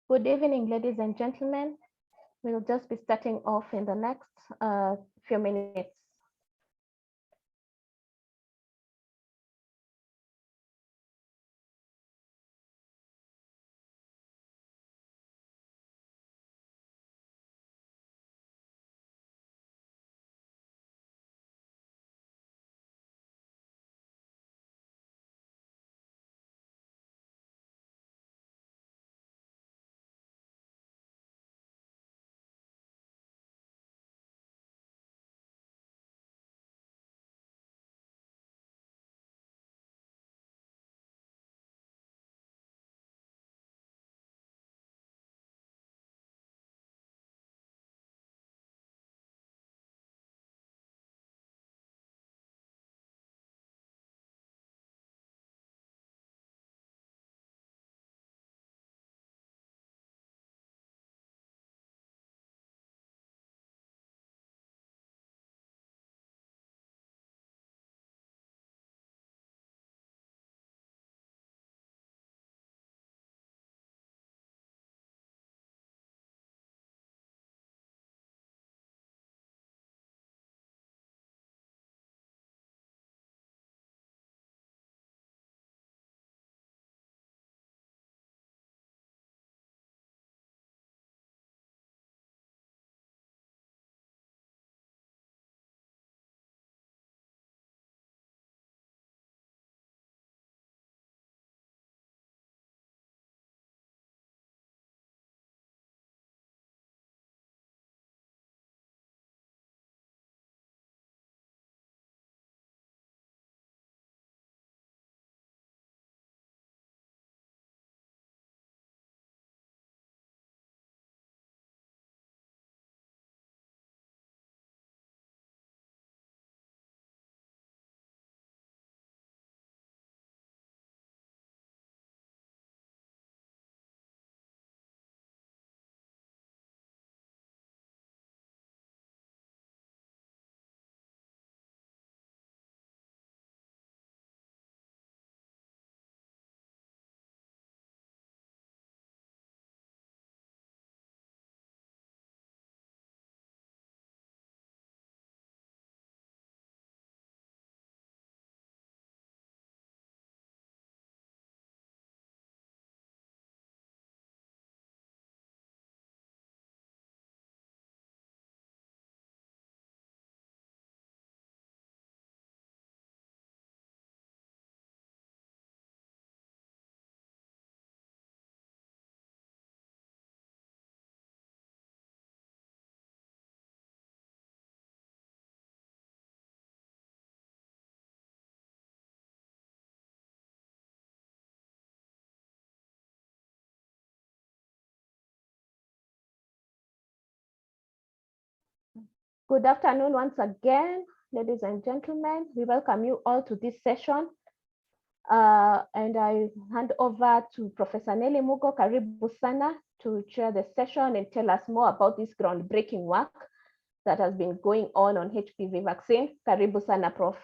Good evening, ladies and gentlemen. We'll just be starting off in the next few minutes. Good afternoon once again, ladies and gentlemen. We welcome you all to this session. And I hand over to Professor Nelly Mugo. Karibu sana to chair the session and tell us more about this groundbreaking work that has been going on HPV vaccine. Karibu sana, Prof.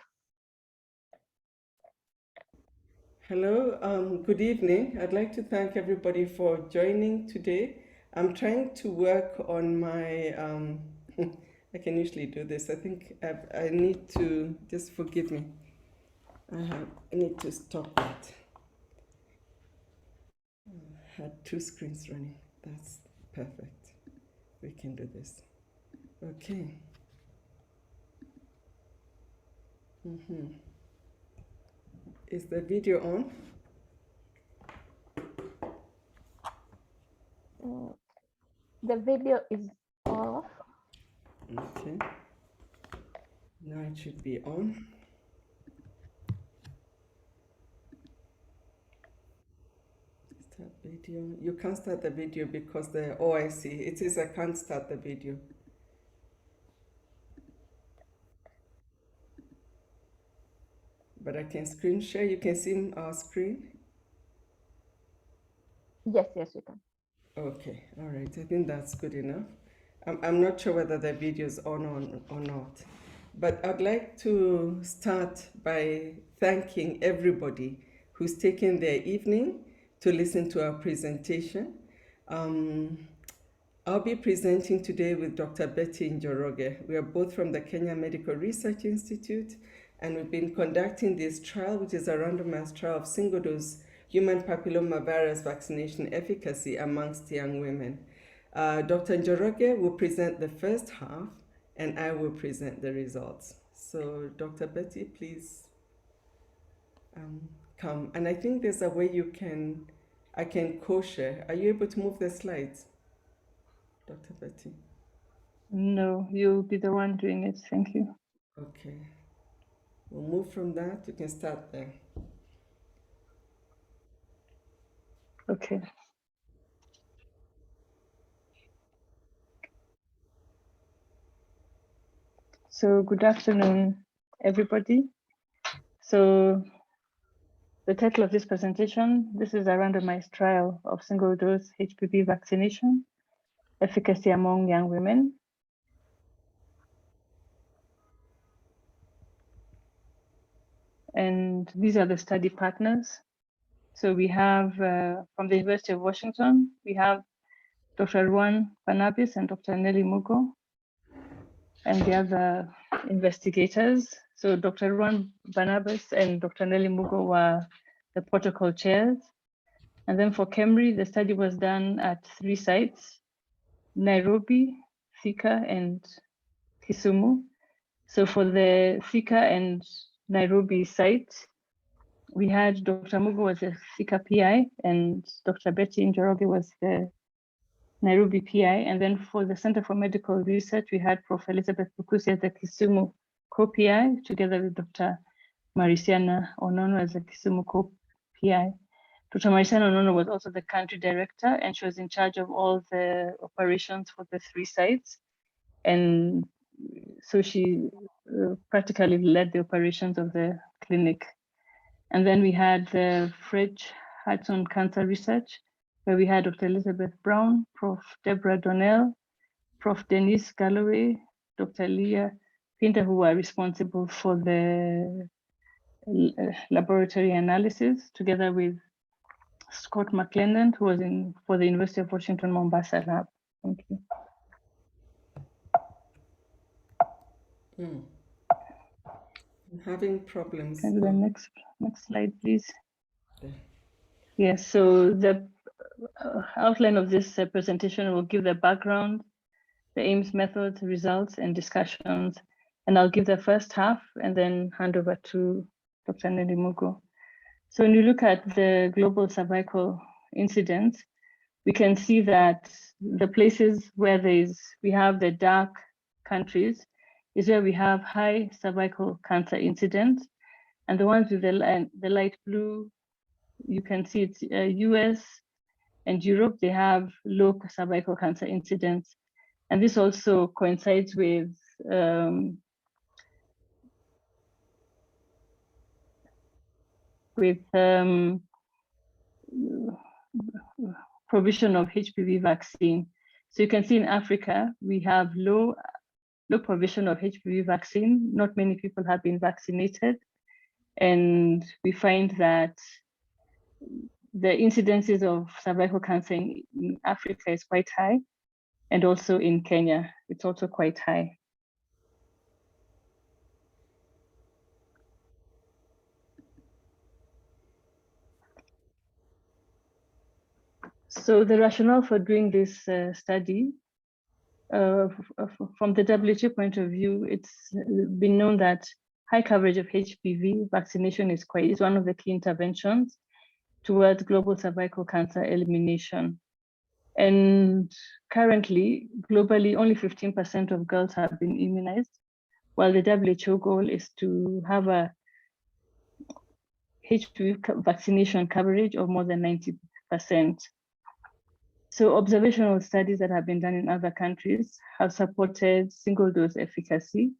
Hello, good evening. I'd like to thank everybody for joining today. I'm trying to work on my, I can usually do this. I think I need to, just forgive me. I need to stop that. I had two screens running. That's perfect. We can do this. Okay. Is the video on? The video is off. Okay. Now it should be on. Start video. You can't start the video because I see. It says I can't start the video. But I can screen share. You can see our screen. Yes, you can. Okay, all right. I think that's good enough. I'm not sure whether the video is on or not. But I'd like to start by thanking everybody who's taken their evening to listen to our presentation. I'll be presenting today with Dr. Betty Njoroge. We are both from the Kenya Medical Research Institute, and we've been conducting this trial, which is a randomized trial of single-dose human papillomavirus vaccination efficacy amongst young women. Dr. Njoroge will present the first half, and I will present the results. So, Dr. Betty, please come. And I think there's a way I can co-share. Are you able to move the slides, Dr. Betty? No, you'll be the one doing it. Thank you. Okay. We'll move from that. You can start there. Okay. So good afternoon, everybody. So the title of this presentation, this is a randomized trial of single-dose HPV vaccination, efficacy among young women. And these are the study partners. So we have from the University of Washington, we have Dr. HPV-UoN Webinar and Dr. Nelly Mugo, and the other investigators. So Dr. HPV-UoN Webinar and Dr. Nelly Mugo were the protocol chairs. And then for KEMRI, the study was done at 3 sites, Nairobi, Thika, and Kisumu. So for the Thika and Nairobi site, we had Dr. Mugo was the Thika PI and Dr. Betty Njoroge was the Nairobi PI. And then for the Center for Medical Research, we had Prof. Elizabeth Bukusi as the Kisumu co-PI, together with Dr. Marisiana Onono as the Kisumu co-PI. Dr. Marisiana Onono was also the country director, and she was in charge of all the operations for the 3 sites. And so she practically led the operations of the clinic. And then we had the French Hudson Cancer Research, where we had Dr. Elizabeth Brown, Prof. Deborah Donnell, Prof. Denise Galloway, Dr. Leah Pinter, who were responsible for the laboratory analysis, together with Scott McClendon, who was for the University of Washington Mombasa lab. Thank you. I'm having problems. Can do the next slide, please. Yes, so the outline of this presentation will give the background, the aims, methods, results, and discussions. And I'll give the first half and then hand over to Dr. Nelly Mugo. So when you look at the global cervical incidence, we can see that the places where we have the dark countries is where we have high cervical cancer incidence. And the ones with the light blue, you can see it's US and Europe, they have low cervical cancer incidence. And this also coincides with provision of HPV vaccine. So you can see in Africa, we have low provision of HPV vaccine. Not many people have been vaccinated. And we find that the incidences of cervical cancer in Africa is quite high. And also in Kenya, it's also quite high. So the rationale for doing this study, from the WHO point of view, it's been known that high coverage of HPV vaccination is one of the key interventions towards global cervical cancer elimination. And currently, globally, only 15% of girls have been immunized, while the WHO goal is to have a HPV vaccination coverage of more than 90%. So observational studies that have been done in other countries have supported single-dose efficacy.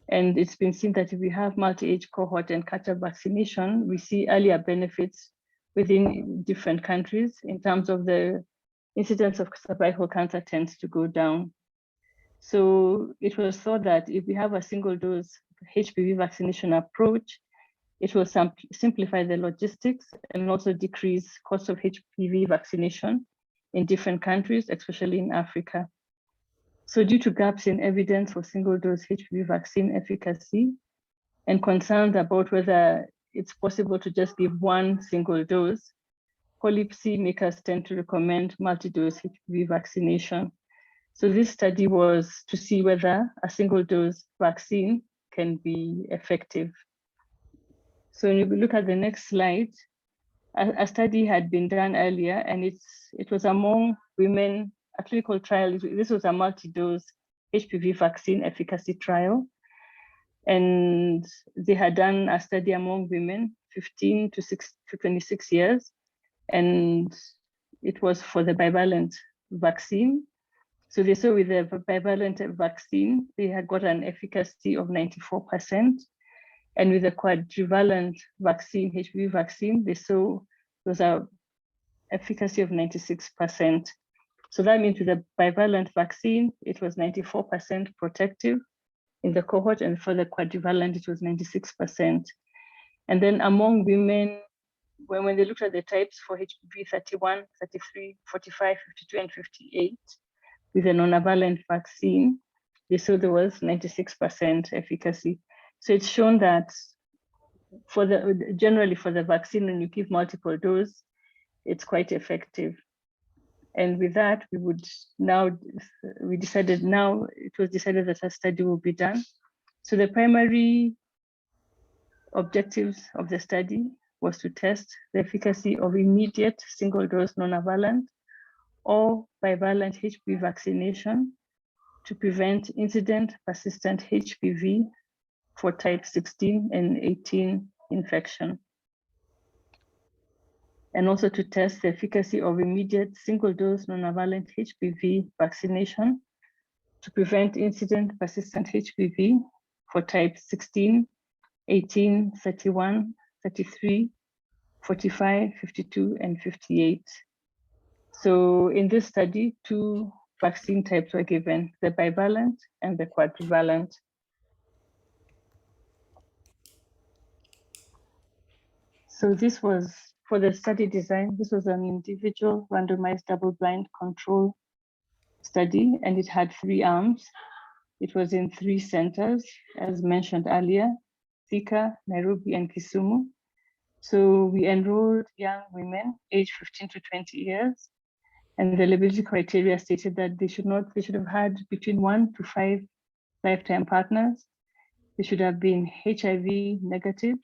And it's been seen that if we have multi-age cohort and catch-up vaccination, we see earlier benefits within different countries in terms of the incidence of cervical cancer tends to go down. So it was thought that if we have a single-dose HPV vaccination approach, it will simplify the logistics and also decrease cost of HPV vaccination in different countries, especially in Africa. So due to gaps in evidence for single-dose HPV vaccine efficacy and concerns about whether it's possible to just give one single dose, policy makers tend to recommend multi-dose HPV vaccination. So this study was to see whether a single-dose vaccine can be effective. So when you look at the next slide, a study had been done earlier, and it was among women, a clinical trial. This was a multi-dose HPV vaccine efficacy trial. And they had done a study among women 15 to 26 years. And it was for the bivalent vaccine. So they saw with the bivalent vaccine, they had got an efficacy of 94%. And with the quadrivalent vaccine, HPV vaccine, they saw there was an efficacy of 96%. So that means with the bivalent vaccine, it was 94% protective in the cohort, and for the quadrivalent, it was 96%. And then among women, when they looked at the types for HPV 31, 33, 45, 52, and 58, with the non-valent vaccine, they saw there was 96% efficacy. So it's shown that generally for the vaccine, when you give multiple doses, it's quite effective. And with that, it was decided that a study will be done. So the primary objectives of the study was to test the efficacy of immediate single-dose non-valent or bivalent HPV vaccination to prevent incident persistent HPV for type 16 and 18 infection. And also to test the efficacy of immediate single-dose non-valent HPV vaccination to prevent incident persistent HPV for type 16, 18, 31, 33, 45, 52, and 58. So in this study, two vaccine types were given, the bivalent and the quadrivalent. So this was, for the study design, this was an individual randomized double-blind control study, and it had 3 arms. It was in 3 centers, as mentioned earlier, Thika, Nairobi, and Kisumu. So we enrolled young women aged 15 to 20 years, and the eligibility criteria stated that they should have had between 1 to 5 lifetime partners. They should have been HIV negative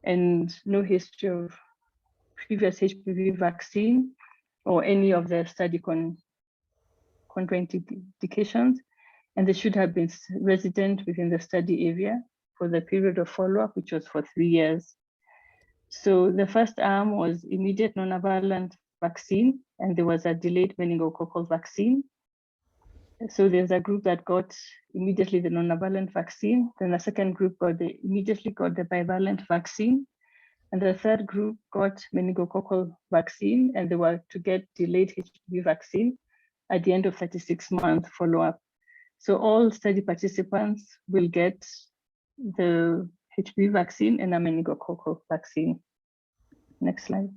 and no history of previous HPV vaccine or any of the study contraindications, and they should have been resident within the study area for the period of follow-up, which was for 3 years. So the first arm was immediate non-valent vaccine, and there was a delayed meningococcal vaccine. So there's a group that got immediately the non-valent vaccine, then the second group immediately got the bivalent vaccine, and the third group got meningococcal vaccine, and they were to get delayed HPV vaccine at the end of 36-month follow-up. So all study participants will get the HPV vaccine and a meningococcal vaccine. Next slide.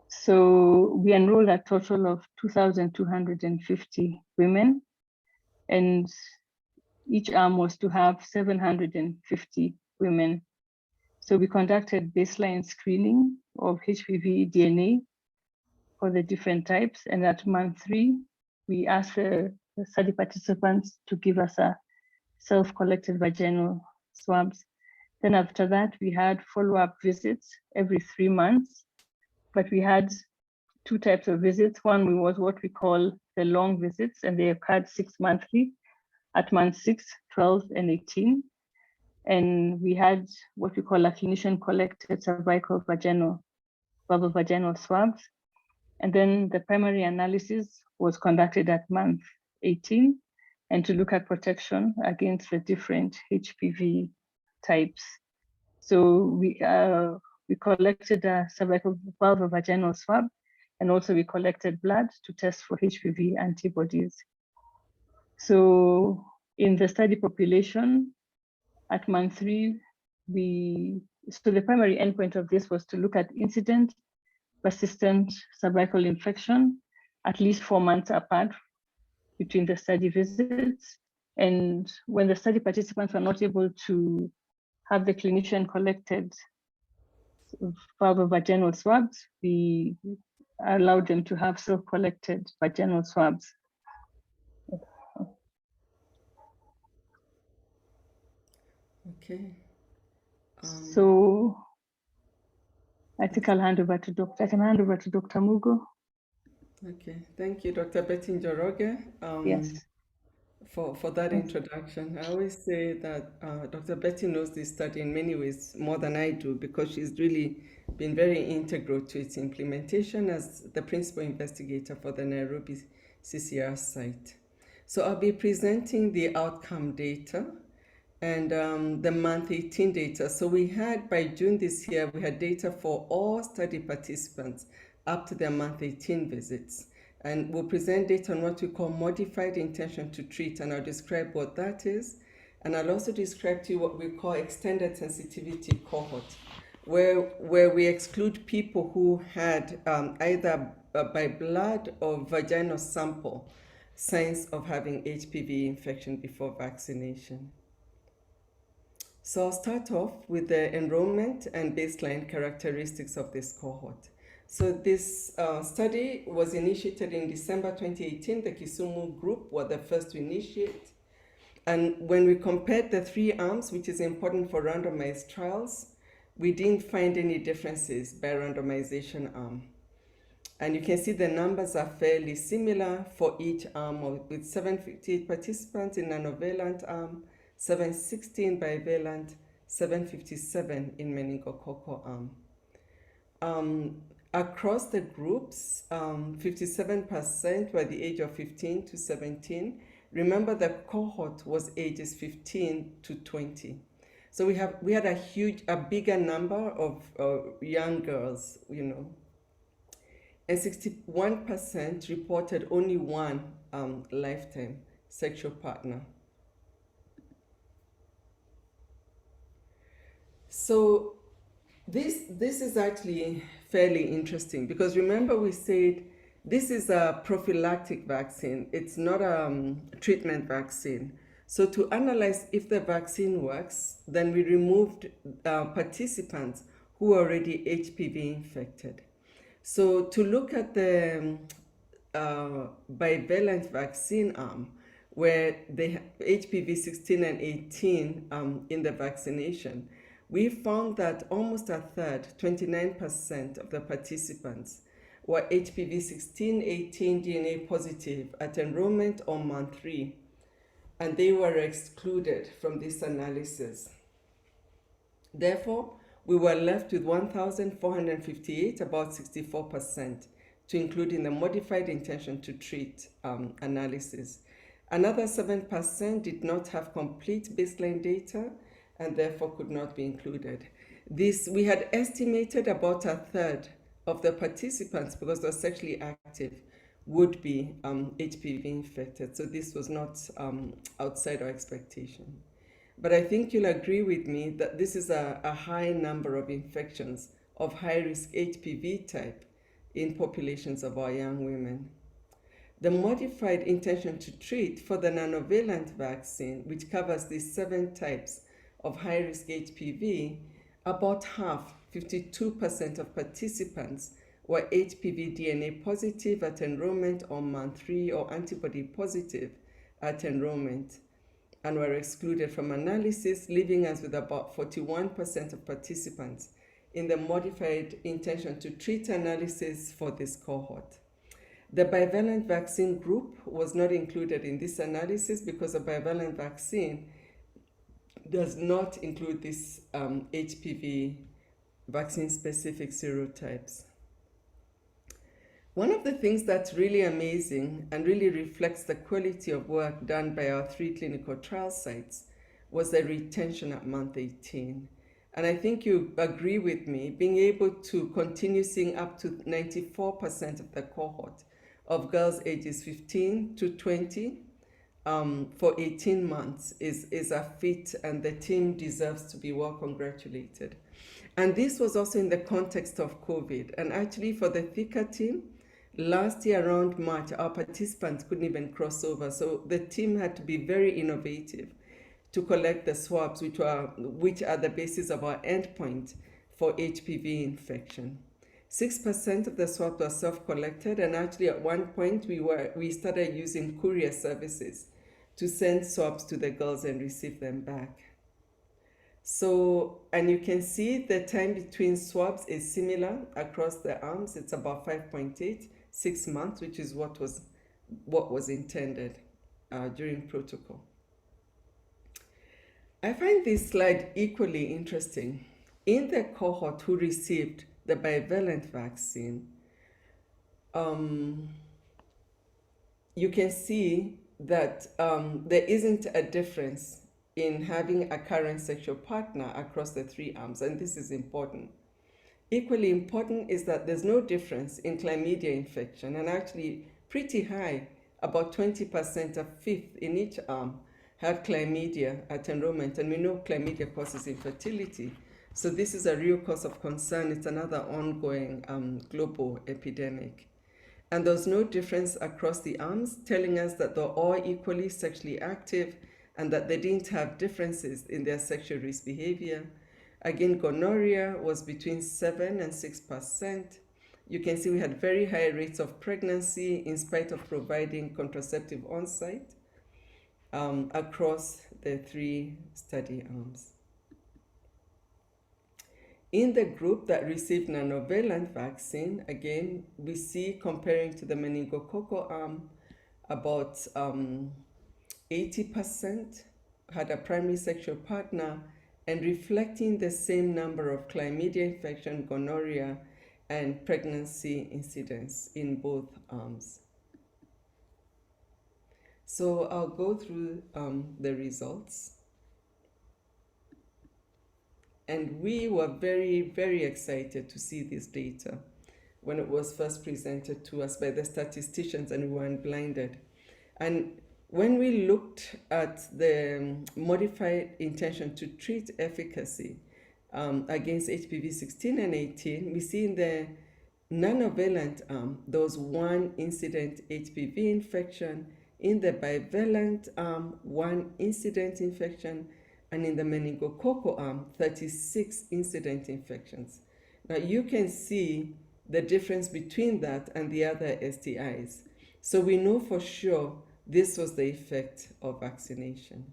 So we enrolled a total of 2,250 women, and each arm was to have 750 women. So we conducted baseline screening of HPV DNA for the different types, and at month 3, we asked the study participants to give us a self-collected vaginal swabs. Then after that, we had follow-up visits every 3 months, but we had 2 types of visits. One was what we call the long visits, and they occurred 6 monthly at month 6, 12, and 18. And we had what we call a clinician-collected cervical vaginal swabs. And then the primary analysis was conducted at month 18, and to look at protection against the different HPV types. So we collected a cervical vaginal swab, and also we collected blood to test for HPV antibodies. So in the study population, at month 3, we so the primary endpoint of this was to look at incident, persistent cervical infection, at least 4 months apart between the study visits. And when the study participants were not able to have the clinician collected vaginal swabs, we allowed them to have self-collected vaginal swabs. Okay. So I think I'll hand over to Dr. Mugo. Okay, thank you, Dr. Betty Njoroge, Yes. for that introduction. I always say that Dr. Betty knows this study in many ways more than I do, because she's really been very integral to its implementation as the principal investigator for the Nairobi CCR site. So I'll be presenting the outcome data and the month 18 data. So we had, by June this year, we had data for all study participants up to their month 18 visits. And we'll present data on what we call modified intention to treat, and I'll describe what that is. And I'll also describe to you what we call extended sensitivity cohort, where we exclude people who had either by blood or vaginal sample signs of having HPV infection before vaccination. So I'll start off with the enrollment and baseline characteristics of this cohort. So this study was initiated in December 2018. The Kisumu group were the first to initiate. And when we compared the 3 arms, which is important for randomized trials, we didn't find any differences by randomization arm. And you can see the numbers are fairly similar for each arm, with 758 participants in a Novella arm, 716 bivalent, 757 in meningococcal arm. Across the groups, 57% were the age of 15 to 17. Remember, the cohort was ages 15 to 20. So we had a bigger number of young girls, and 61% reported only one lifetime sexual partner. So this is actually fairly interesting, because remember we said this is a prophylactic vaccine. It's not a treatment vaccine. So to analyze if the vaccine works, then we removed participants who are already HPV infected. So to look at the bivalent vaccine arm, where they have HPV 16 and 18 in the vaccination, we found that almost a third, 29% of the participants were HPV 16, 18 DNA positive at enrollment on month 3, and they were excluded from this analysis. Therefore, we were left with 1,458, about 64%, to include in the modified intention to treat analysis. Another 7% did not have complete baseline data and therefore could not be included. We had estimated about a third of the participants, because they're sexually active, would be HPV infected. So this was not outside our expectation. But I think you'll agree with me that this is a high number of infections of high-risk HPV type in populations of our young women. The modified intention to treat for the nanovalent vaccine, which covers these 7 types of high-risk HPV, about half, 52% of participants, were HPV DNA positive at enrollment on month 3 or antibody positive at enrollment, and were excluded from analysis, leaving us with about 41% of participants in the modified intention to treat analysis for this cohort. The bivalent vaccine group was not included in this analysis because a bivalent vaccine does not include these HPV vaccine-specific serotypes. One of the things that's really amazing and really reflects the quality of work done by our 3 clinical trial sites was the retention at month 18. And I think you agree with me, being able to continue seeing up to 94% of the cohort of girls ages 15 to 20 for 18 months is a feat, and the team deserves to be well congratulated. And this was also in the context of COVID. And actually for the Thika team, last year around March, our participants couldn't even cross over. So the team had to be very innovative to collect the swabs, which are the basis of our endpoint for HPV infection. 6% of the swabs were self-collected, and actually at one point we started using courier services to send swabs to the girls and receive them back. So, and you can see the time between swabs is similar across the arms. It's about 5.8, 6 months, which is what was intended during protocol. I find this slide equally interesting. In the cohort who received the bivalent vaccine, you can see that there isn't a difference in having a current sexual partner across the 3 arms, and this is important. Equally important is that there's no difference in chlamydia infection, and actually pretty high, about 20%, a fifth in each arm had chlamydia at enrollment, and we know chlamydia causes infertility. So this is a real cause of concern. It's another ongoing global epidemic. And there's no difference across the arms, telling us that they're all equally sexually active and that they didn't have differences in their sexual risk behavior. Again, gonorrhea was between 7 and 6%. You can see we had very high rates of pregnancy in spite of providing contraceptive on-site across the 3 study arms. In the group that received nanovalent vaccine, again, we see comparing to the meningococcal arm, about 80% had a primary sexual partner, and reflecting the same number of chlamydia infection, gonorrhea, and pregnancy incidence in both arms. So I'll go through the results. And we were very, very excited to see this data when it was first presented to us by the statisticians, and we were unblinded. And when we looked at the modified intention to treat efficacy against HPV 16 and 18, we see in the nanovalent arm, there was 1 incident HPV infection. In the bivalent arm, 1 incident infection. And in the meningococcal arm, 36 incident infections. Now you can see the difference between that and the other STIs. So we know for sure this was the effect of vaccination.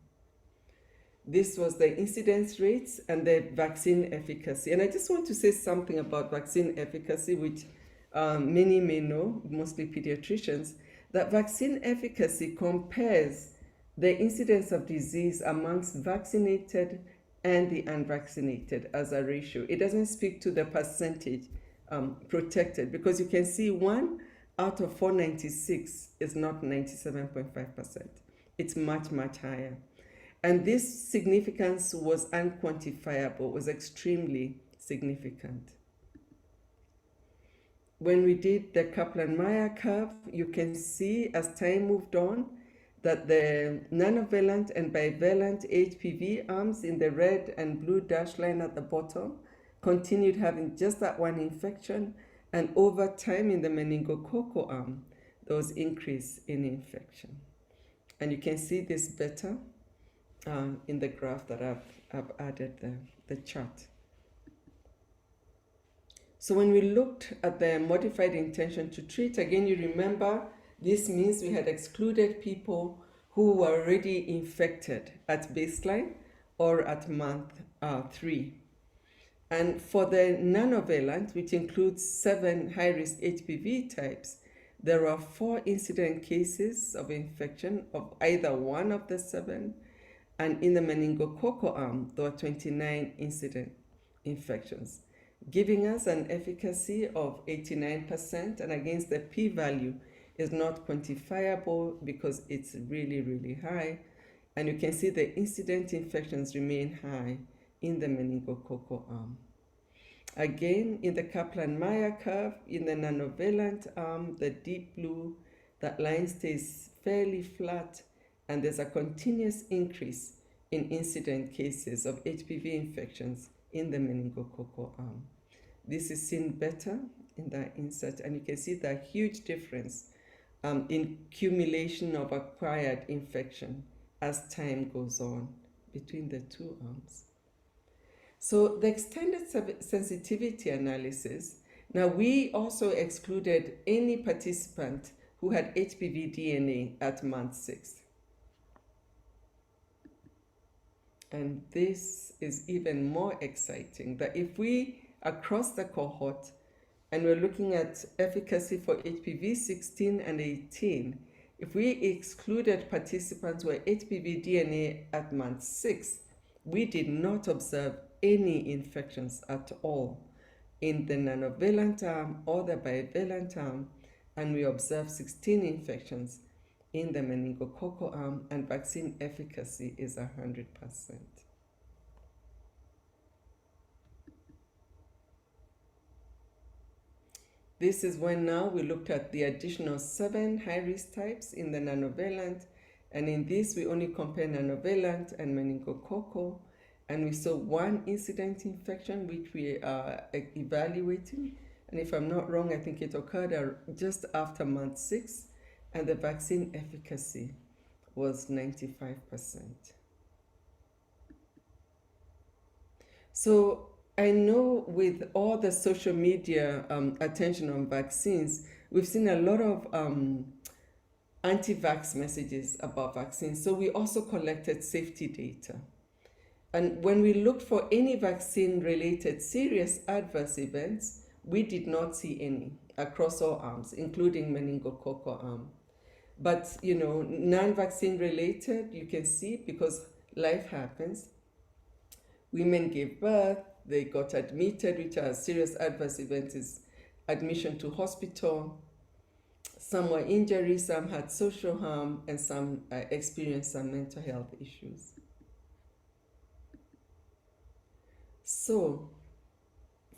This was the incidence rates and the vaccine efficacy. And I just want to say something about vaccine efficacy, which many may know, mostly pediatricians, that vaccine efficacy compares the incidence of disease amongst vaccinated and the unvaccinated as a ratio. It doesn't speak to the percentage protected, because you can see 1 out of 496 is not 97.5%. It's much, much higher. And this significance was unquantifiable, was extremely significant. When we did the Kaplan-Meier curve, you can see as time moved on that the nanovalent and bivalent HPV arms in the red and blue dashed line at the bottom continued having just that 1 infection, and over time in the meningococcal arm, there was increase in infection. And you can see this better in the graph that I've added the chart. So when we looked at the modified intention to treat, again, you remember, this means we had excluded people who were already infected at baseline or at month 3. And for the nanovalent, which includes 7 high-risk HPV types, there are 4 incident cases of infection of either one of the 7. And in the meningococcal arm, there were 29 incident infections, giving us an efficacy of 89%, and against the p-value is not quantifiable because it's really, really high. And you can see the incident infections remain high in the meningococcal arm. Again, in the Kaplan-Meier curve, in the nanovalent arm, the deep blue, that line stays fairly flat, and there's a continuous increase in incident cases of HPV infections in the meningococcal arm. This is seen better in the insert, and you can see the huge difference in accumulation of acquired infection as time goes on between the two arms. So the extended sensitivity analysis, now we also excluded any participant who had HPV DNA at month 6. And this is even more exciting, that if we, across the cohort, and we're looking at efficacy for HPV 16 and 18, if we excluded participants who were HPV DNA at month 6, we did not observe any infections at all in the nanovalent arm or the bivalent arm, and we observed 16 infections in the meningococcal arm, and vaccine efficacy is 100%. This is when now we looked at the additional 7 high-risk types in the nanovalent, and in this we only compare nanovalent and meningococcal, and we saw 1 incident infection which we are evaluating, and if I'm not wrong, I think it occurred just after month 6, and the vaccine efficacy was 95%. So I know with all the social media attention on vaccines, we've seen a lot of anti-vax messages about vaccines. So we also collected safety data. And when we looked for any vaccine-related serious adverse events, we did not see any across all arms, including meningococcal arm. But, you know, non-vaccine related, you can see, because life happens. Women gave birth, they got admitted, which are serious adverse events, is admission to hospital. Some were injuries, some had social harm, and some experienced some mental health issues. So,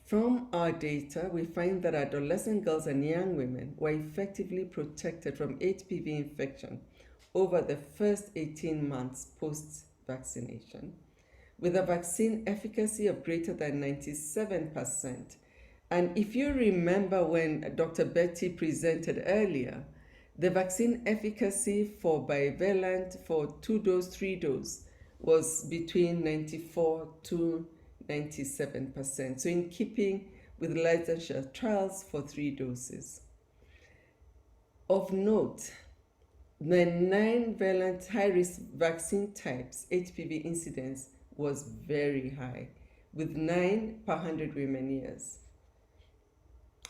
from our data, we find that adolescent girls and young women were effectively protected from HPV infection over the first 18 months post-vaccination, with a vaccine efficacy of greater than 97%. And if you remember when Dr. Betty presented earlier, the vaccine efficacy for bivalent for 2-dose, 3-dose was between 94 to 97%. So in keeping with licensure trials for 3 doses. Of note, the 9-valent high-risk vaccine types HPV incidence was very high, with 9 per 100 women years.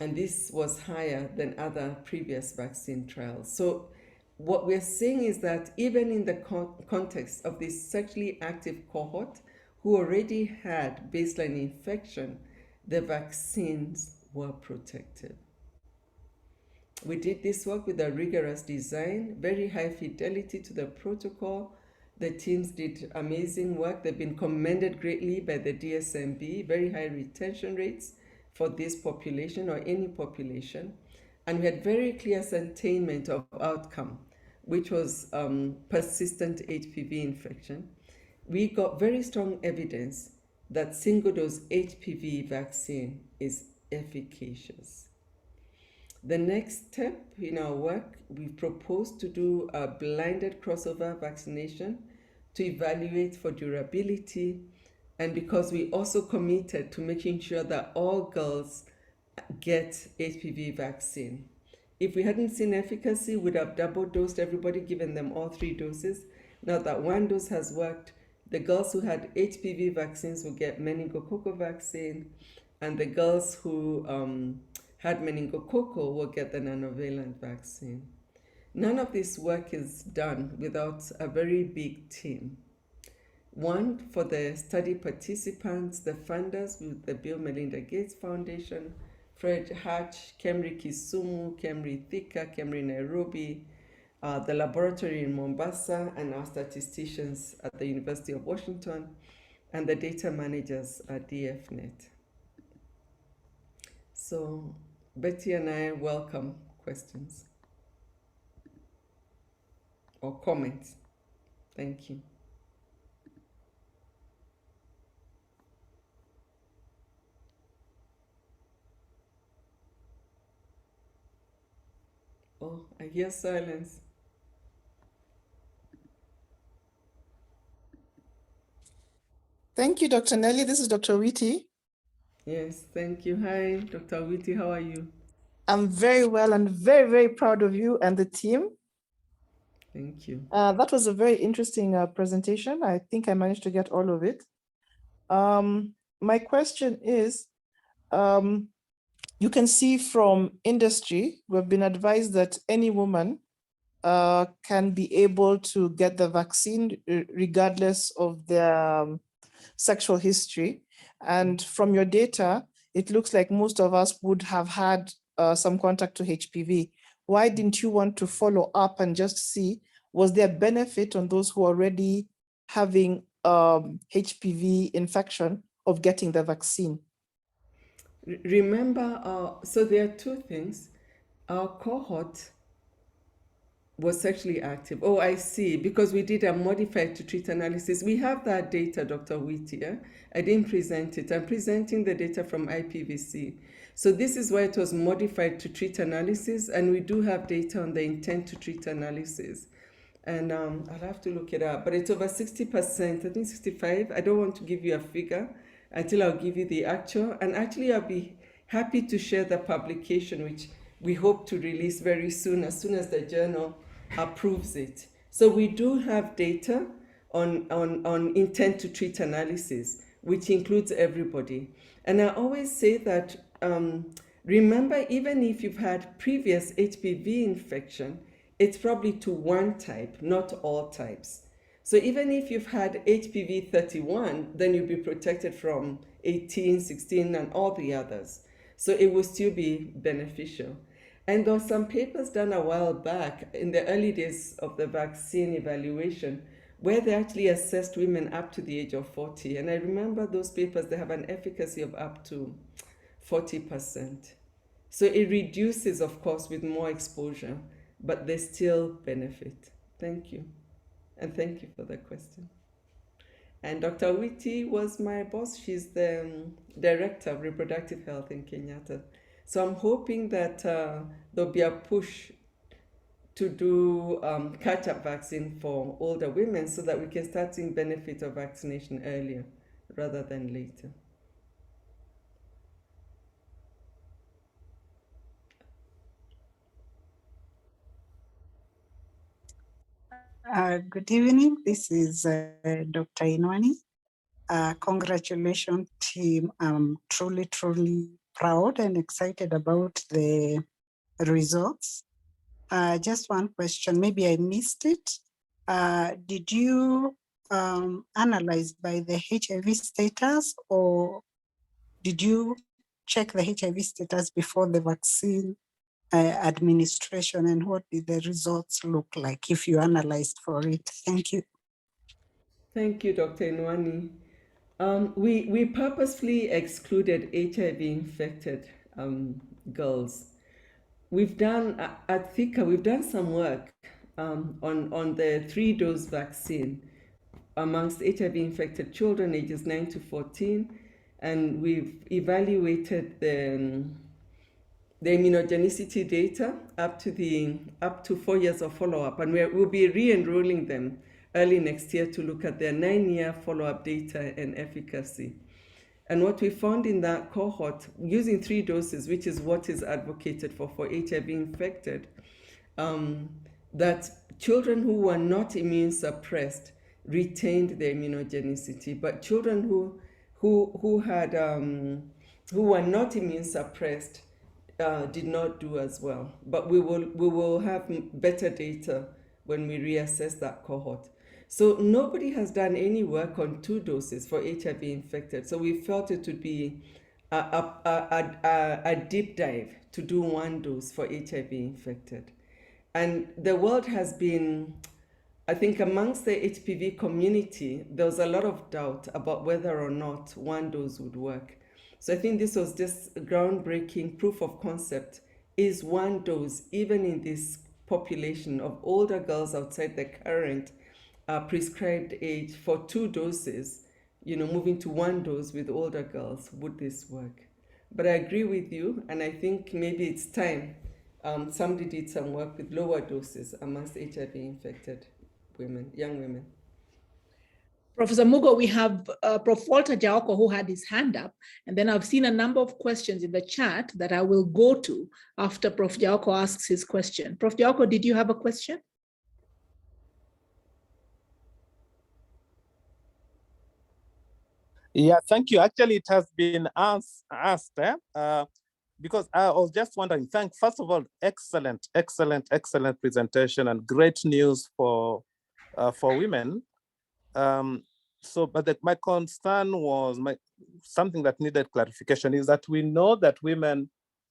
And this was higher than other previous vaccine trials. So what we're seeing is that even in the context of this sexually active cohort who already had baseline infection, the vaccines were protective. We did this work with a rigorous design, very high fidelity to the protocol. The teams did amazing work. They've been commended greatly by the DSMB, very high retention rates for this population or any population. And we had very clear ascertainment of outcome, which was persistent HPV infection. We got very strong evidence that single-dose HPV vaccine is efficacious. The next step in our work, we proposed to do a blinded crossover vaccination to evaluate for durability, and because we also committed to making sure that all girls get HPV vaccine. If we hadn't seen efficacy, we'd have double dosed everybody, given them all 3 doses. Now that 1 dose has worked, the girls who had HPV vaccines will get meningococcal vaccine, and the girls who had meningococcal will get the nanovalent vaccine. None of this work is done without a very big team. One, for the study participants, the funders with the Bill Melinda Gates Foundation, Fred Hatch, KEMRI Kisumu, KEMRI Thika, KEMRI Nairobi, the laboratory in Mombasa, and our statisticians at the University of Washington, and the data managers at DFNet. So Betty and I welcome questions or comments. Thank you. Oh, I hear silence. Thank you, Dr. Nelly. This is Dr. Witty. Yes, thank you. Hi, Dr. Witty, how are you? I'm very well and very, very proud of you and the team. Thank you. That was a very interesting presentation. I think I managed to get all of it. My question is, you can see from industry, we've been advised that any woman can be able to get the vaccine regardless of their sexual history. And from your data, it looks like most of us would have had some contact to HPV. Why didn't you want to follow up and just see, was there benefit on those who are already having HPV infection of getting the vaccine? Remember, so there are two things. Our cohort was sexually active. Oh, I see. Because we did a modified to treat analysis. We have that data, Dr. Whittier. I didn't present it. I'm presenting the data from IPVC. So this is why it was modified to treat analysis, and we do have data on the intent to treat analysis. And I'll have to look it up, but it's over 60%, I think 65. I don't want to give you a figure until I'll give you the actual. And actually, I'll be happy to share the publication, which we hope to release very soon as the journal approves it. So we do have data on intent to treat analysis, which includes everybody. And I always say that, remember, even if you've had previous HPV infection, it's probably to one type, not all types. So even if you've had HPV 31, then you'll be protected from 18, 16, and all the others. So it will still be beneficial. And there were some papers done a while back in the early days of the vaccine evaluation where they actually assessed women up to the age of 40. And I remember those papers, they have an efficacy of up to 40%. So it reduces, of course, with more exposure, but they still benefit. Thank you. And thank you for the question. And Dr. Witty was my boss. She's the Director of Reproductive Health in Kenyatta. So I'm hoping that there'll be a push to do catch-up vaccine for older women so that we can start seeing benefit of vaccination earlier rather than later. Good evening. This is Dr. Inwani. Congratulations, team. I'm truly, truly proud and excited about the results. Just one question, maybe I missed it. Did you analyze by the HIV status, or did you check the HIV status before the vaccine administration, and what did the results look like if you analyzed for it? Thank you. Thank you, Dr. Inwani. We purposefully excluded HIV-infected girls. We've done, at Thika, we've done some work on the 3-dose vaccine amongst HIV-infected children ages 9 to 14, and we've evaluated the immunogenicity data up to 4 years of follow-up, and we'll be re-enrolling them early next year to look at their 9-year follow-up data and efficacy. And what we found in that cohort, using 3 doses, which is what is advocated for HIV infected, that children who were not immune suppressed retained their immunogenicity, but children who were not immune suppressed did not do as well. But we will have better data when we reassess that cohort. So nobody has done any work on 2 doses for HIV infected. So we felt it would be a deep dive to do 1 dose for HIV infected. And the world has been, I think amongst the HPV community, there was a lot of doubt about whether or not 1 dose would work. So I think this was just groundbreaking proof of concept. Is 1 dose, even in this population of older girls outside the current prescribed age for 2 doses, moving to 1 dose with older girls, would this work? But I agree with you, and I think maybe it's time. Somebody did some work with lower doses amongst HIV-infected women, young women. Professor Mugo, we have Prof. Walter Jaoko who had his hand up, and then I've seen a number of questions in the chat that I will go to after Prof. Jaoko asks his question. Prof. Jaoko, did you have a question? Yeah, thank you. Actually, it has been asked, because I was just wondering, first of all, excellent presentation and great news for women. But my concern was something that needed clarification is that we know that women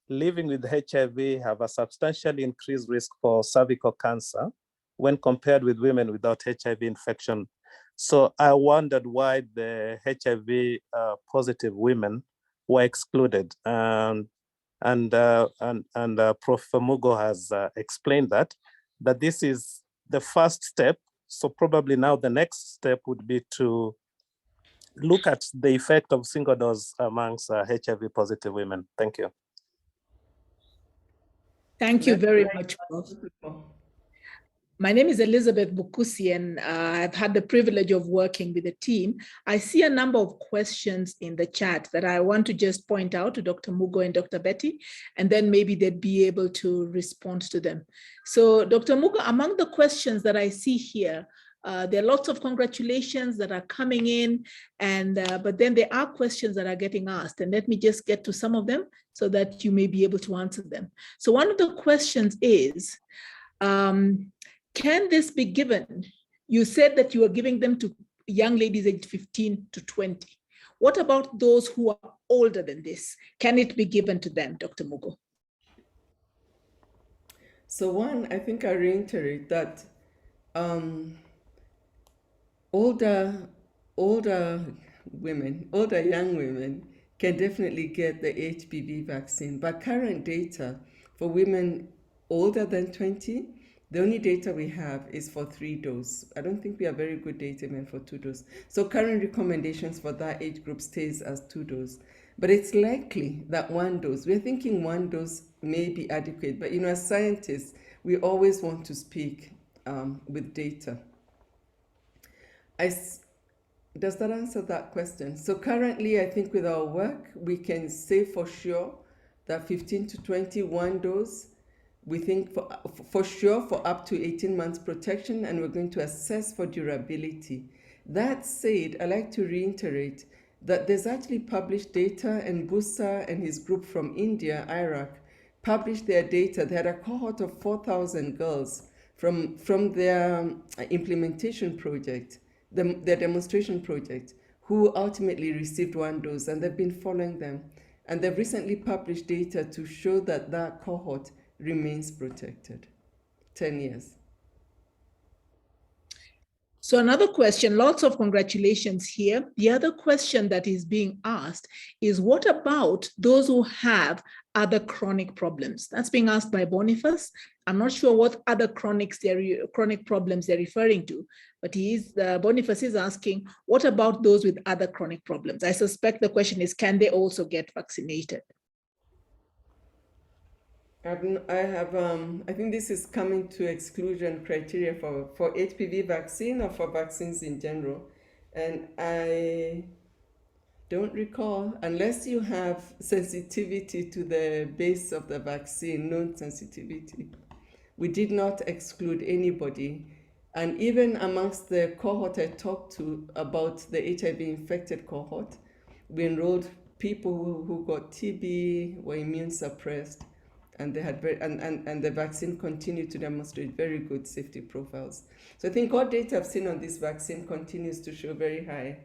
living with HIV have a substantially increased risk for cervical cancer when compared with women without HIV infection. So I wondered why the HIV positive women were excluded. And Prof. Mugo has explained that this is the first step. So probably now the next step would be to look at the effect of single dose amongst HIV positive women. Thank you. Thank you very much, Prof. My name is Elizabeth Bukusi, and I've had the privilege of working with the team. I see a number of questions in the chat that I want to just point out to Dr. Mugo and Dr. Betty, and then maybe they'd be able to respond to them. So Dr. Mugo, among the questions that I see here, there are lots of congratulations that are coming in, and but then there are questions that are getting asked, and let me just get to some of them so that you may be able to answer them. So one of the questions is, can this be given? You said that you are giving them to young ladies aged 15 to 20. What about those who are older than this? Can it be given to them, Dr. Mugo? So one, I think I reiterate that older young women can definitely get the HPV vaccine, but current data for women older than 20, the only data we have is for 3 doses. I don't think we have very good data even for 2 doses. So current recommendations for that age group stays as 2 doses. But it's likely that 1 dose, we're thinking 1 dose may be adequate. But as scientists, we always want to speak with data. Does that answer that question? So currently, I think with our work, we can say for sure that 15 to 20, 1 dose. We think for sure for up to 18 months protection, and we're going to assess for durability. That said, I like to reiterate that there's actually published data, and Busa and his group from India, Iraq, published their data. They had a cohort of 4,000 girls from their implementation project, their demonstration project, who ultimately received 1 dose, and they've been following them. And they've recently published data to show that that cohort remains protected 10 years. So another question, lots of congratulations here. The other question that is being asked is, what about those who have other chronic problems? That's being asked by Boniface. I'm not sure what other chronic problems they're referring to, but Boniface is asking, what about those with other chronic problems? I suspect the question is, can they also get vaccinated? I think this is coming to exclusion criteria for HPV vaccine or for vaccines in general. And I don't recall, unless you have sensitivity to the base of the vaccine, known sensitivity. We did not exclude anybody. And even amongst the cohort I talked to about the HIV infected cohort, we enrolled people who got TB, were immune suppressed, and they had and the vaccine continued to demonstrate very good safety profiles. So I think all data I've seen on this vaccine continues to show very high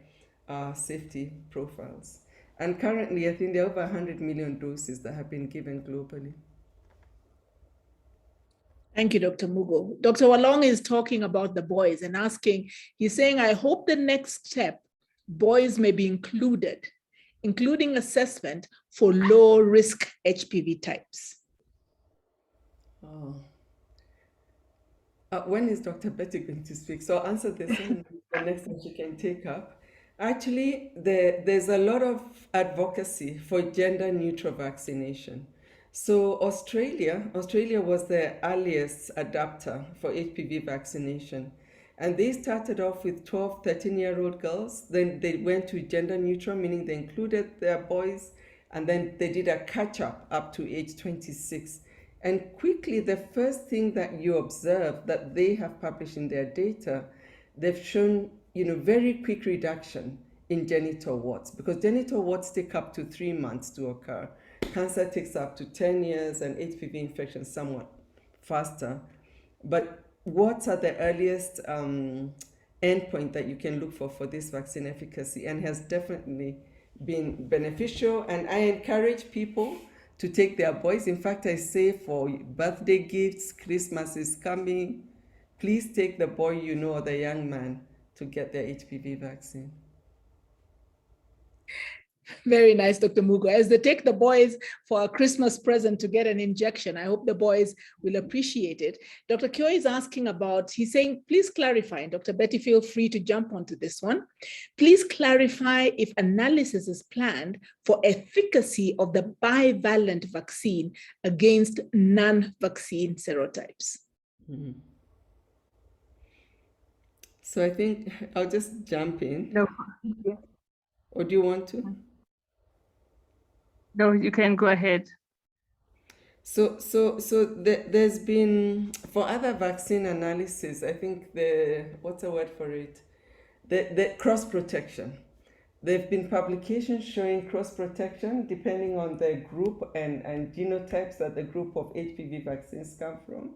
safety profiles. And currently, I think there are over 100 million doses that have been given globally. Thank you, Dr. Mugo. Dr. Walong is talking about the boys and asking, he's saying, I hope the next step, boys may be included, including assessment for low risk HPV types. Oh. When is Dr. Betty going to speak? So I'll answer this one, the next one she can take up. Actually, there's a lot of advocacy for gender neutral vaccination. So Australia was the earliest adapter for HPV vaccination. And they started off with 12, 13-year-old girls. Then they went to gender neutral, meaning they included their boys. And then they did a catch up to age 26. And quickly, the first thing that you observe that they have published in their data, they've shown, very quick reduction in genital warts, because genital warts take up to 3 months to occur. Cancer takes up to 10 years and HPV infection somewhat faster. But warts are the earliest endpoint that you can look for this vaccine efficacy, and has definitely been beneficial. And I encourage people to take their boys. In fact, I say for birthday gifts, Christmas is coming, please take the boy you know or the young man to get their HPV vaccine. Very nice, Dr. Mugo. As they take the boys for a Christmas present to get an injection, I hope the boys will appreciate it. Dr. Kyo is asking about, he's saying, please clarify, and Dr. Betty, feel free to jump onto this one. Please clarify if analysis is planned for efficacy of the bivalent vaccine against non-vaccine serotypes. Mm-hmm. So I think I'll just jump in. No. Or do you want to? No, you can go ahead. So there's been, for other vaccine analysis, I think what's the word for it? The cross protection. There have been publications showing cross protection depending on the group and genotypes that the group of HPV vaccines come from.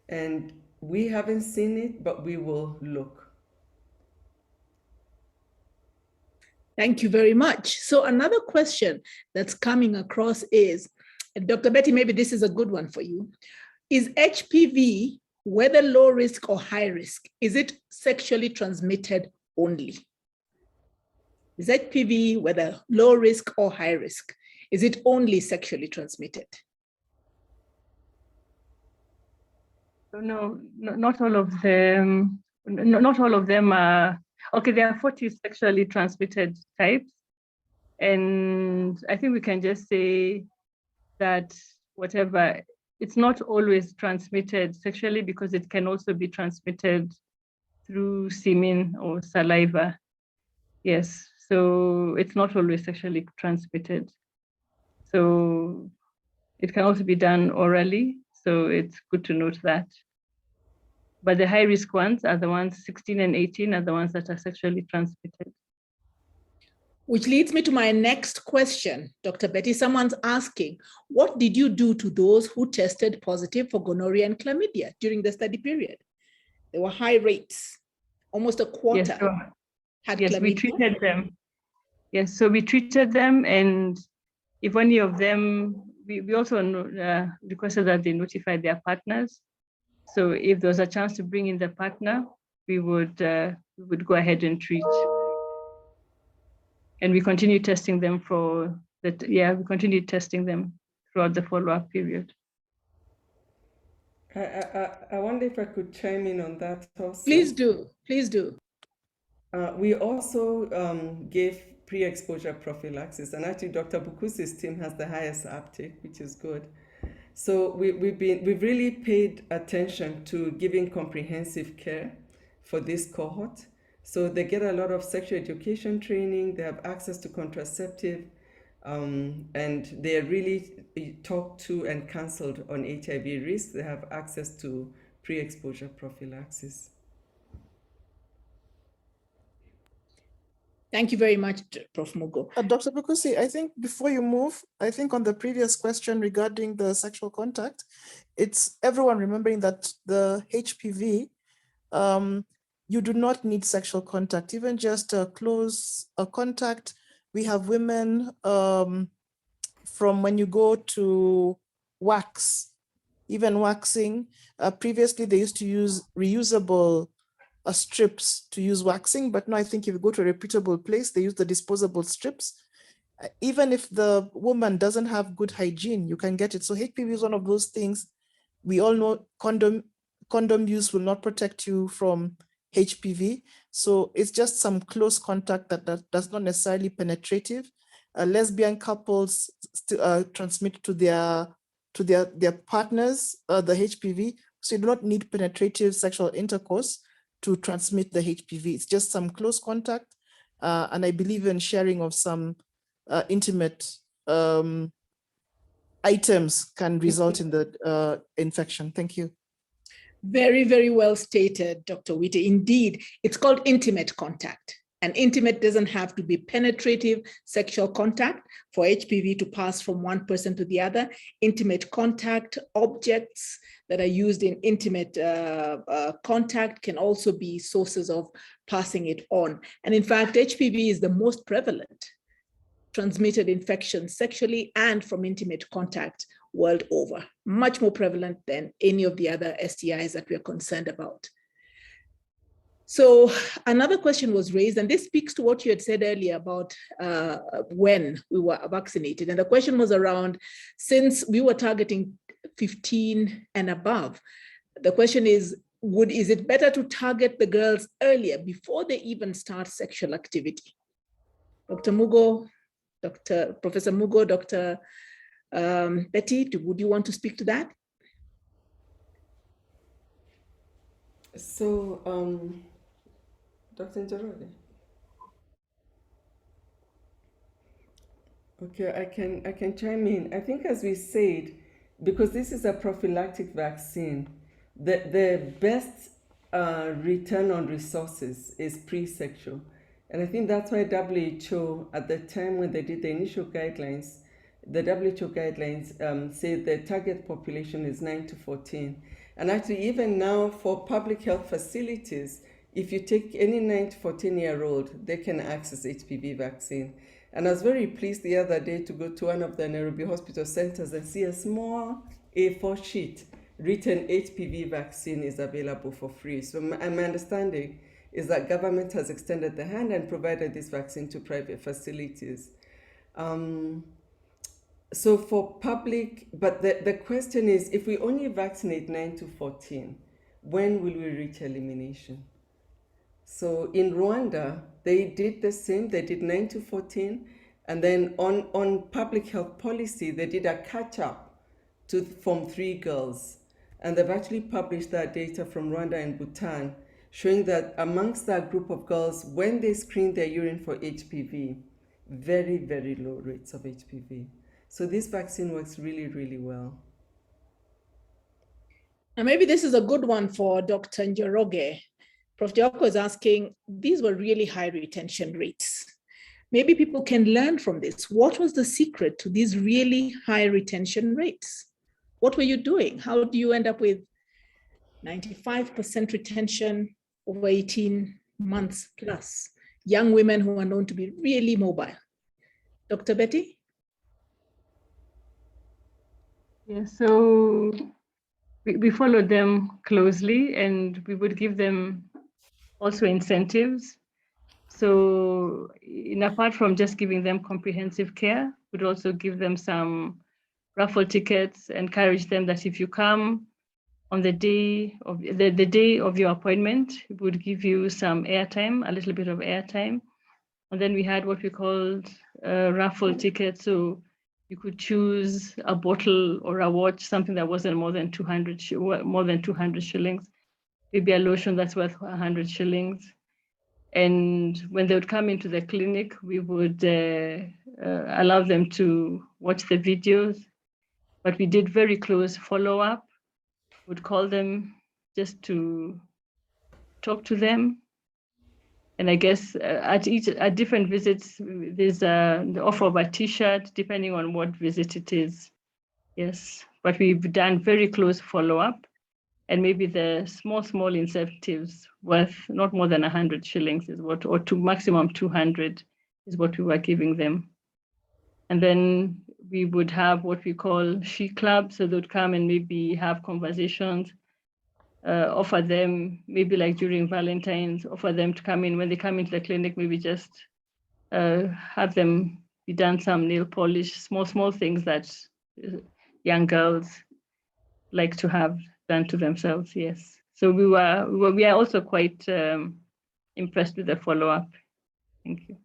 And we haven't seen it, but we will look. Thank you very much. So another question that's coming across is, Dr. Betty, maybe this is a good one for you. Is HPV, whether low risk or high risk, is it sexually transmitted only? Is HPV, whether low risk or high risk, is it only sexually transmitted? No, not all of them. Not all of them are. Okay, there are 40 sexually transmitted types. And I think we can just say that whatever, it's not always transmitted sexually, because it can also be transmitted through semen or saliva. Yes, so it's not always sexually transmitted. So it can also be done orally. So it's good to note that. But the high risk ones are the ones 16 and 18 are the ones that are sexually transmitted. Which leads me to my next question, Dr. Betty. Someone's asking, what did you do to those who tested positive for gonorrhea and chlamydia during the study period? There were high rates, almost a quarter. Yes, sure. Had Yes, chlamydia. we treated them. Yes, so we treated them, and if any of them, we also requested that they notify their partners. So if there was a chance to bring in the partner, we would go ahead and treat. And we continue testing them for that. Yeah, we continue testing them throughout the follow-up period. I wonder if I could chime in on that also. Please do, please do. We also gave pre-exposure prophylaxis, and actually Dr. Bukusi's team has the highest uptake, which is good. So we've really paid attention to giving comprehensive care for this cohort. So they get a lot of sexual education training, they have access to contraceptive, and they are really talked to and counseled on HIV risk. They have access to pre-exposure prophylaxis. Thank you very much, Prof. Mugo. Dr. Bukusi, I think before you move, I think on the previous question regarding the sexual contact, it's everyone remembering that the HPV, you do not need sexual contact, even just a close contact. We have women from when you go to wax, even waxing. Previously, they used to use reusable strips to use waxing, but now I think if you go to a reputable place, they use the disposable strips. Even if the woman doesn't have good hygiene, you can get it. So HPV is one of those things. We all know condom use will not protect you from HPV. So it's just some close contact that does not necessarily penetrative. Lesbian couples transmit to their partners the HPV. So you do not need penetrative sexual intercourse to transmit the HPV. It's just some close contact. And I believe in sharing of some intimate items can result in the infection. Thank you. Very, very well stated, Dr. Witte. Indeed, it's called intimate contact. And intimate doesn't have to be penetrative sexual contact for HPV to pass from one person to the other. Intimate contact, objects that are used in intimate contact can also be sources of passing it on. And in fact, HPV is the most prevalent transmitted infection sexually and from intimate contact world over, much more prevalent than any of the other STIs that we're concerned about. So another question was raised, and this speaks to what you had said earlier about when we were vaccinated. And the question was around, since we were targeting 15 and above, the question is it better to target the girls earlier before they even start sexual activity? Dr. Mugo, Professor Mugo, Dr. Betty, would you want to speak to that? So, Dr. Njoroge. Okay, I can chime in. I think, as we said, because this is a prophylactic vaccine, the best return on resources is pre-sexual. And I think that's why WHO, at the time when they did the initial guidelines, the WHO guidelines say the target population is 9 to 14. And actually, even now for public health facilities, if you take any 9 to 14-year-old, they can access HPV vaccine. And I was very pleased the other day to go to one of the Nairobi hospital centers and see a small A4 sheet written HPV vaccine is available for free. So my understanding is that government has extended the hand and provided this vaccine to private facilities. So for public, but the question is, if we only vaccinate 9 to 14, when will we reach elimination? So in Rwanda, they did the same. They did 9 to 14. And then on public health policy, they did a catch-up from 3 girls. And they've actually published that data from Rwanda and Bhutan, showing that amongst that group of girls, when they screened their urine for HPV, very, very low rates of HPV. So this vaccine works really, really well. And maybe this is a good one for Dr. Njoroge. Prof. Dioko is asking, these were really high retention rates. Maybe people can learn from this. What was the secret to these really high retention rates? What were you doing? How do you end up with 95% retention over 18 months plus? Young women who are known to be really mobile. Dr. Betty? Yeah, so we followed them closely, and we would give them also incentives. So apart from just giving them comprehensive care, we'd also give them some raffle tickets, encourage them that if you come on the day of the day of your appointment, we would give you some airtime, a little bit of airtime. And then we had what we called raffle tickets. So you could choose a bottle or a watch, something that wasn't more than 200 shillings, maybe a lotion that's worth 100 shillings. And when they would come into the clinic, we would allow them to watch the videos, but we did very close follow-up. Would call them just to talk to them. And I guess at different visits, there's the offer of a t-shirt, depending on what visit it is. Yes, but we've done very close follow-up, and maybe the small incentives worth not more than 100 shillings is what, or to maximum 200 is what we were giving them. And then we would have what we call she clubs, so they would come and maybe have conversations, offer them, maybe like during Valentine's, offer them to come in when they come into the clinic, maybe just have them be done some nail polish, small things that young girls like to have done to themselves, yes. So we are also quite impressed with the follow-up. Thank you.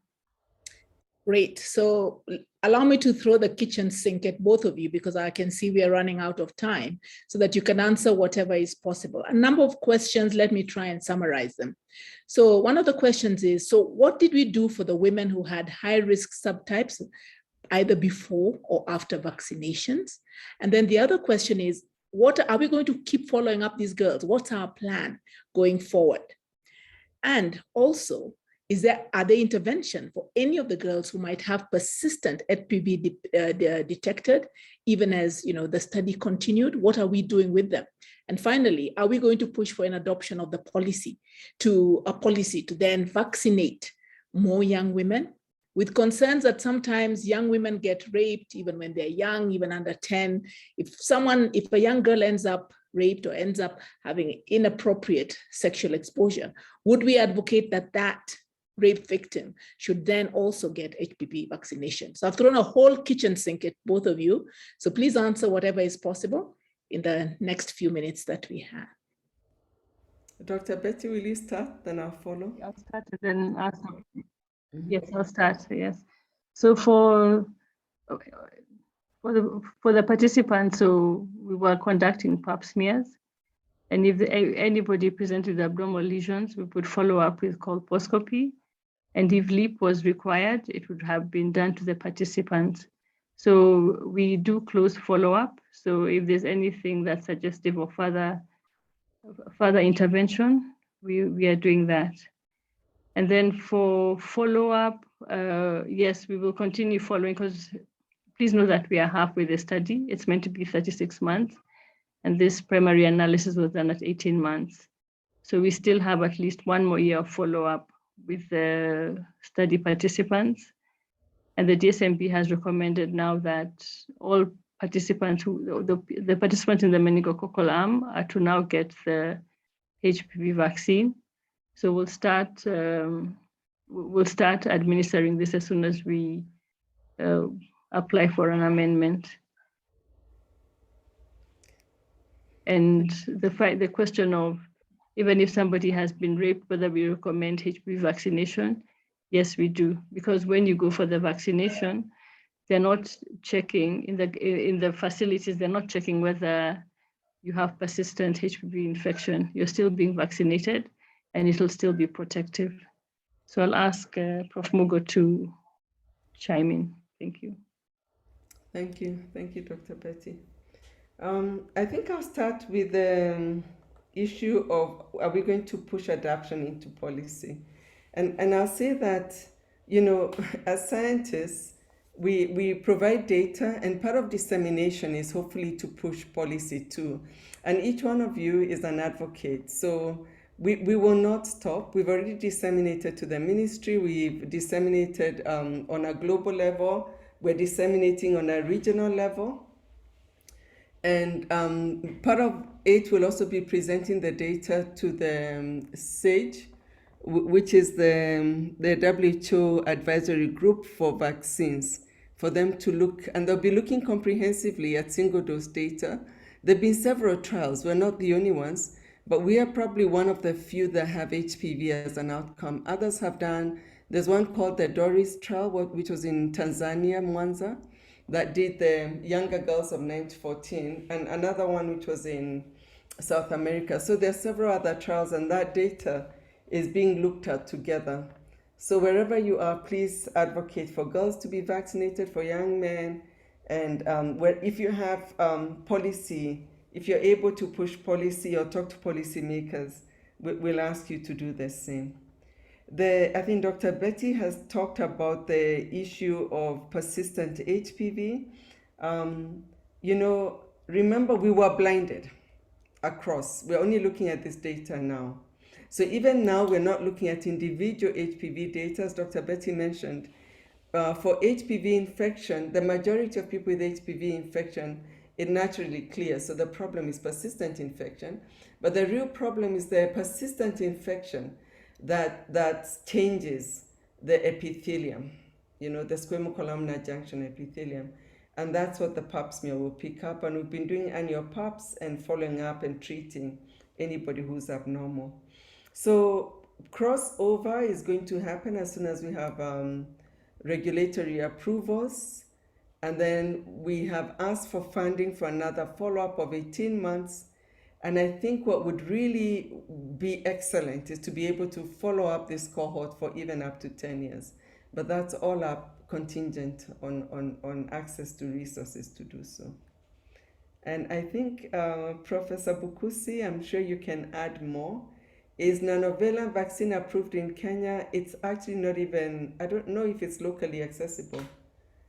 Great. So allow me to throw the kitchen sink at both of you, because I can see we are running out of time, so that you can answer whatever is possible. A number of questions, let me try and summarize them. So one of the questions is, so what did we do for the women who had high-risk subtypes, either before or after vaccinations? And then the other question is, what are we going to keep following up these girls? What's our plan going forward? And also, are there intervention for any of the girls who might have persistent HPV detected, even as the study continued? What are we doing with them? And finally, are we going to push for an adoption of the policy to then vaccinate more young women, with concerns that sometimes young women get raped even when they're young, even under 10. If a young girl ends up raped or ends up having inappropriate sexual exposure, would we advocate that rape victim should then also get HPV vaccination? So I've thrown a whole kitchen sink at both of you. So please answer whatever is possible in the next few minutes that we have. Dr. Betty, will you start? Then I'll follow. I'll start and then ask. Yes, I'll start. Yes. So for the participants, so we were conducting Pap Smears, and if anybody presented with abdominal lesions, we would follow up with colposcopy. And if LEAP was required, it would have been done to the participants. So we do close follow-up. So if there's anything that's suggestive of further intervention, we are doing that. And then for follow-up, yes, we will continue following, because please know that we are halfway the study. It's meant to be 36 months. And this primary analysis was done at 18 months. So we still have at least one more year of follow-up with the study participants. And the DSMB has recommended now that all participants, the participants in the meningococcal arm, are to now get the HPV vaccine. So we'll start administering this as soon as we apply for an amendment. And the question of, even if somebody has been raped, whether we recommend HPV vaccination, yes, we do. Because when you go for the vaccination, they're not checking in the facilities, they're not checking whether you have persistent HPV infection. You're still being vaccinated, and it'll still be protective. So I'll ask Prof. Mugo to chime in. Thank you. Thank you, Dr. Betty. I think I'll start with the issue of, are we going to push adoption into policy? And I'll say that, as scientists, we provide data, and part of dissemination is hopefully to push policy too. And each one of you is an advocate. So we will not stop. We've already disseminated to the ministry. We've disseminated on a global level. We're disseminating on a regional level. And part of it will also be presenting the data to the SAGE, which is the WHO advisory group for vaccines, for them to look, and they'll be looking comprehensively at single dose data. There have been several trials. We're not the only ones, but we are probably one of the few that have HPV as an outcome. Others have done, there's one called the Doris trial, which was in Tanzania, Mwanza, that did the younger girls of 9 to 14, and another one which was in South America. So there are several other trials, and that data is being looked at together. So wherever you are, please advocate for girls to be vaccinated, for young men, and if you have policy, if you're able to push policy or talk to policymakers, we'll ask you to do the same. I think Dr. Betty has talked about the issue of persistent HPV. Remember, we were blinded across. We're only looking at this data now. So even now, we're not looking at individual HPV data, as Dr. Betty mentioned. For HPV infection, the majority of people with HPV infection, it naturally clears. So the problem is persistent infection. But the real problem is the persistent infection that changes the epithelium, the squamous columnar junction epithelium. And that's what the Pap smear will pick up. And we've been doing annual Paps and following up and treating anybody who's abnormal. So crossover is going to happen as soon as we have regulatory approvals. And then we have asked for funding for another follow-up of 18 months. And I think what would really be excellent is to be able to follow up this cohort for even up to 10 years. But that's all up contingent on access to resources to do so. And I think Professor Bukusi, I'm sure you can add more. Is Novella vaccine approved in Kenya? It's actually not even, I don't know if it's locally accessible.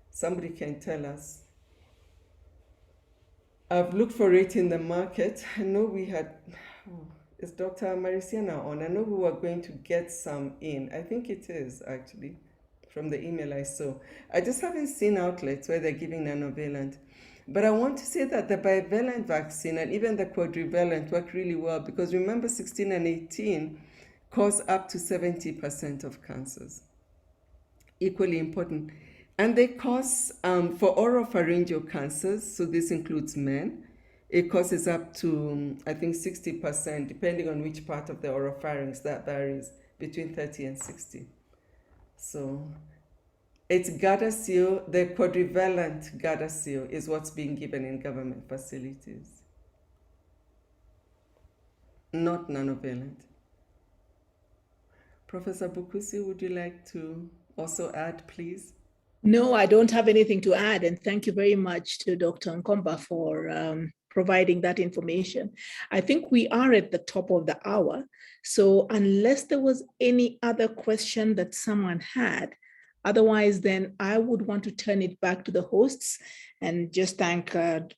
Somebody can tell us. I've looked for it in the market. I know we had, is Dr. Marisiana on? I know we were going to get some in. I think it is actually, from the email I saw. I just haven't seen outlets where they're giving nanovalent. But I want to say that the bivalent vaccine and even the quadrivalent work really well, because remember 16 and 18 cause up to 70% of cancers. Equally important. And they cause, for oropharyngeal cancers, so this includes men, it causes up to, I think, 60%, depending on which part of the oropharynx. That varies between 30 and 60. So it's Gardasil, the quadrivalent Gardasil is what's being given in government facilities, not nanovalent. Professor Bukusi, would you like to also add, please? No, I don't have anything to add. And thank you very much to Dr. Nkomba for providing that information. I think we are at the top of the hour. So unless there was any other question that someone had, otherwise, then I would want to turn it back to the hosts and just thank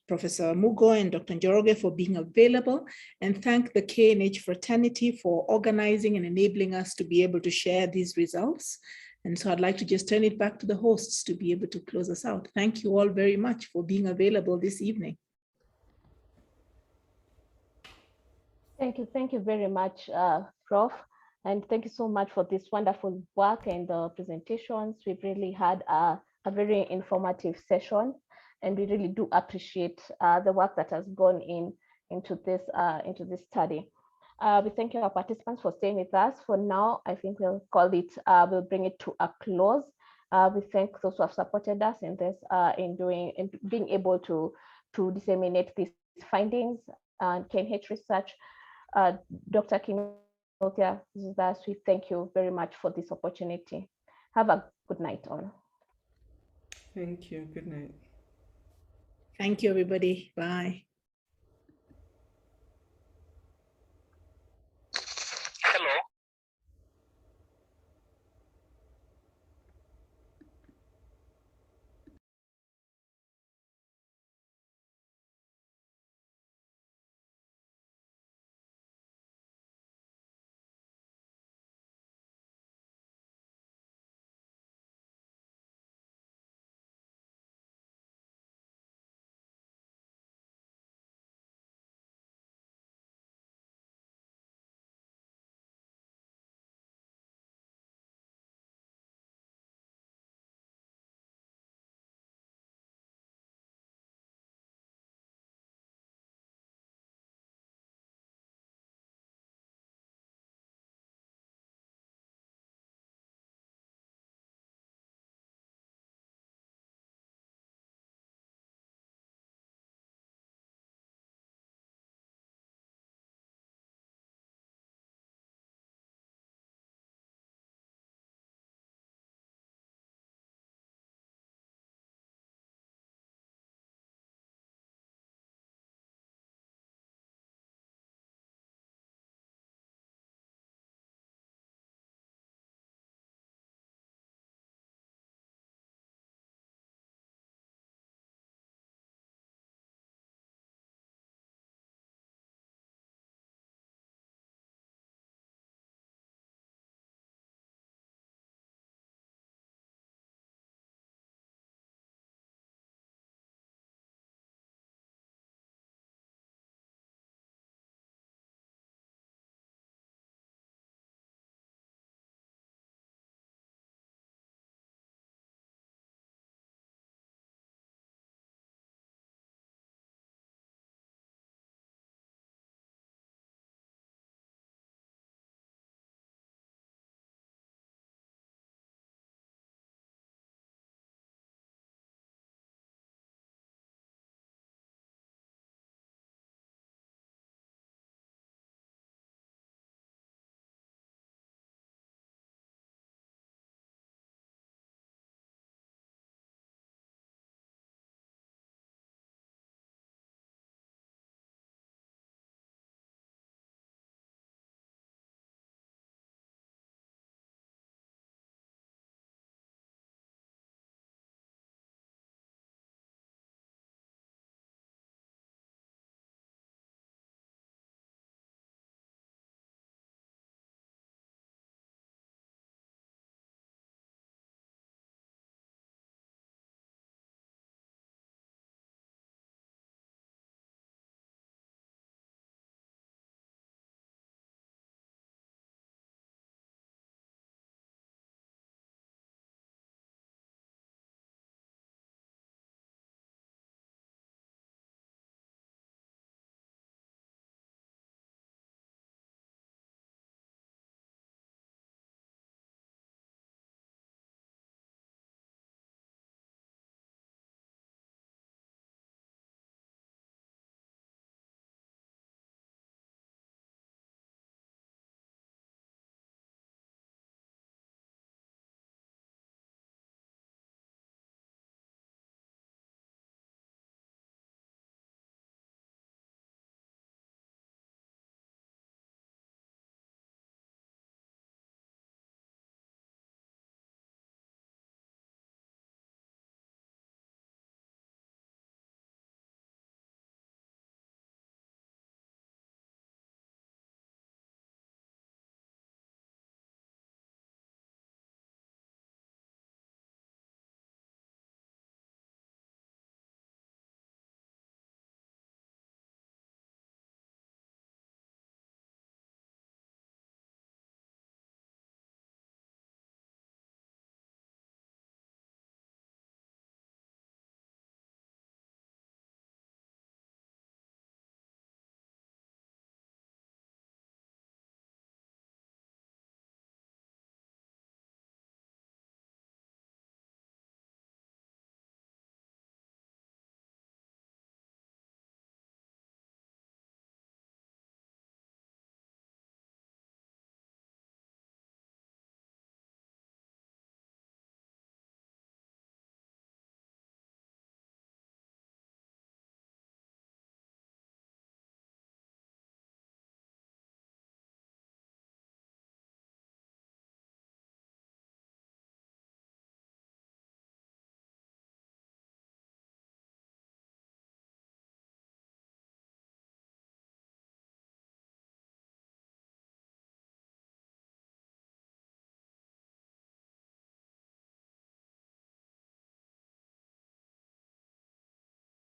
Professor Mugo and Dr. Njoroge for being available, and thank the KNH fraternity for organizing and enabling us to be able to share these results. And so I'd like to just turn it back to the hosts to be able to close us out. Thank you all very much for being available this evening. Thank you very much, Prof. And thank you so much for this wonderful work and the presentations. We've really had a very informative session, and we really do appreciate the work that has gone into this study. We thank you, our participants, for staying with us. For now, I think we'll call it, we'll bring it to a close. We thank those who have supported us in this, in being able to disseminate these findings and KNH research. Dr. Kimotia, we thank you very much for this opportunity. Have a good night all. Thank you. Good night. Thank you, everybody. Bye.